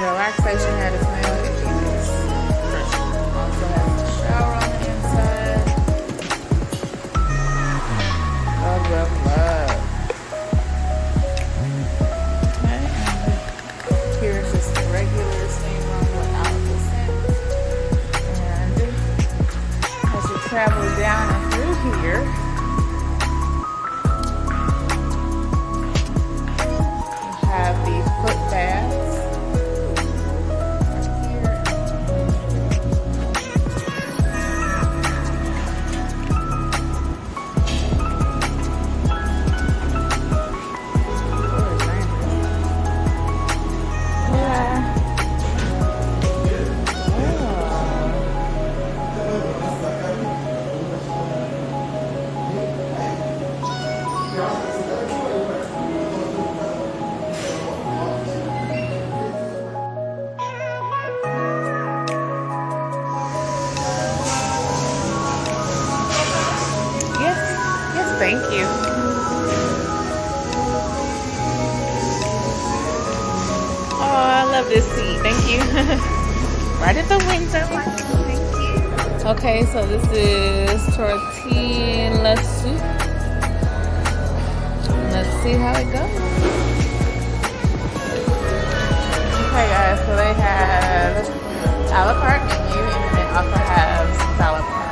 Relaxation had a smell. It is fresh. Also has a shower on the inside. Love, love, love. love this seat. Thank you. Right at the window. Thank you. Okay, so this is tortilla soup. Let's see how it goes. Okay, guys, so they have a la carte menu, and then they also have salad bar.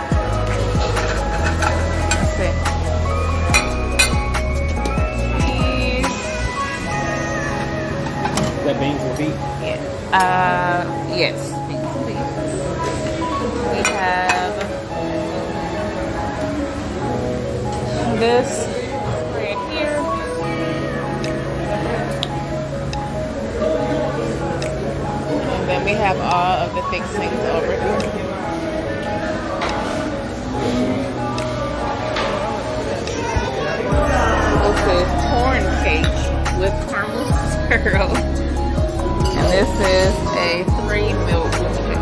Let's see. Is that beans and beef? Yeah. Yes, beans and beef. We have this right here. And then we have all of the fixings over here. This is corn cake with caramel syrup. And this is a 3 milk cake.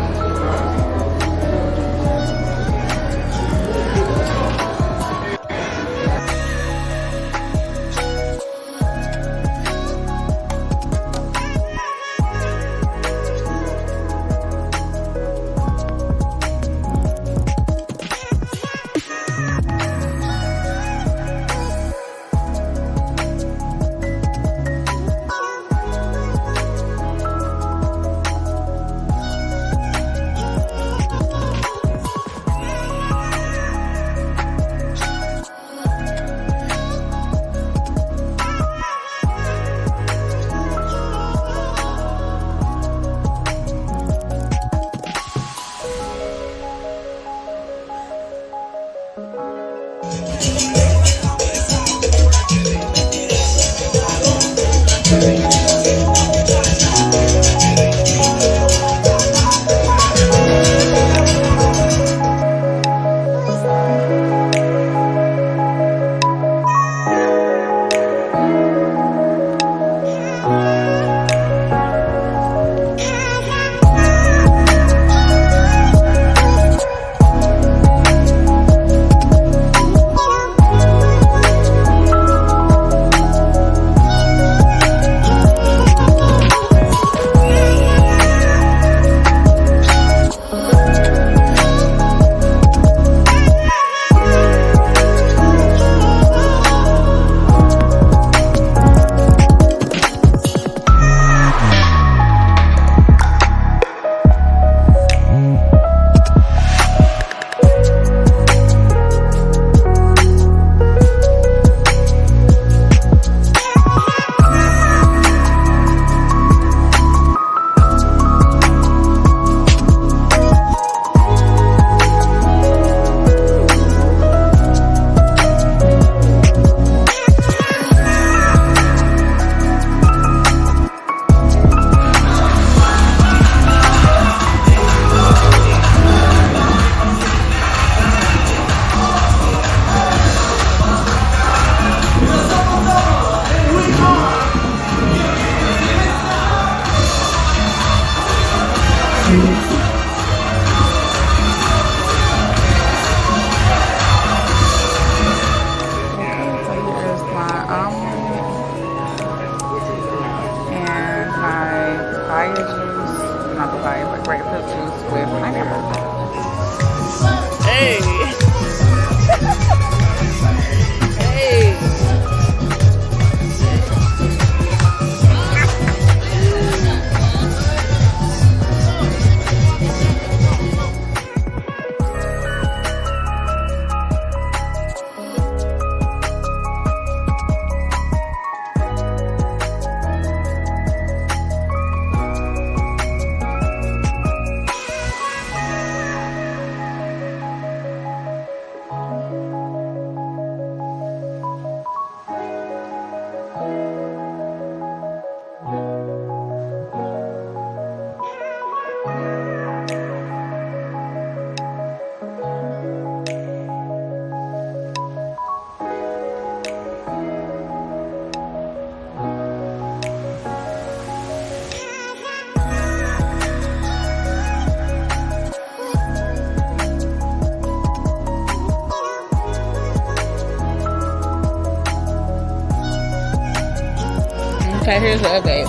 Okay, here's the update.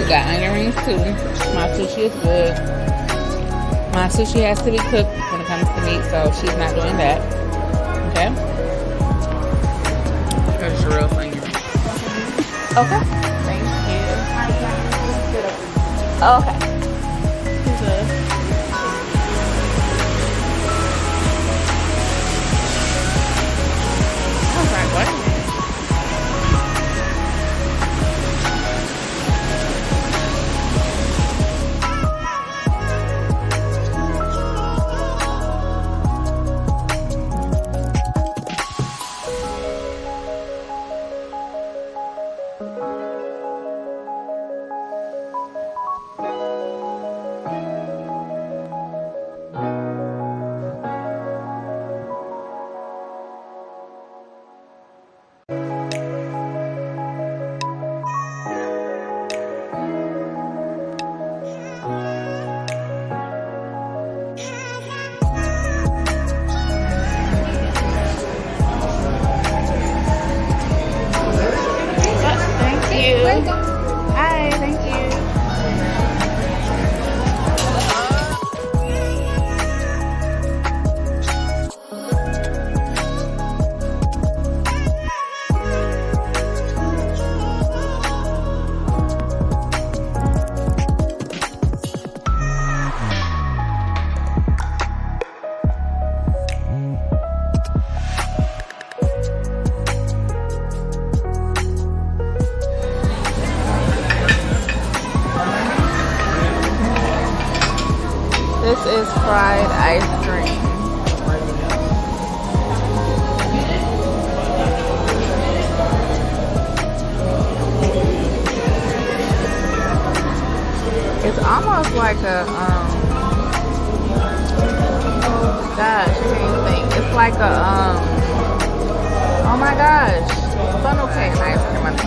We got onion rings too. My sushi is good. My sushi has to be cooked when it comes to meat, so she's not doing that. Okay? There's your real onion. Okay. Thank you. Okay. I was like, what? Hi, thank you. This is fried ice cream. It's almost like a gosh, I can't even think. It's like a oh my gosh, funnel cake ice cream, I think.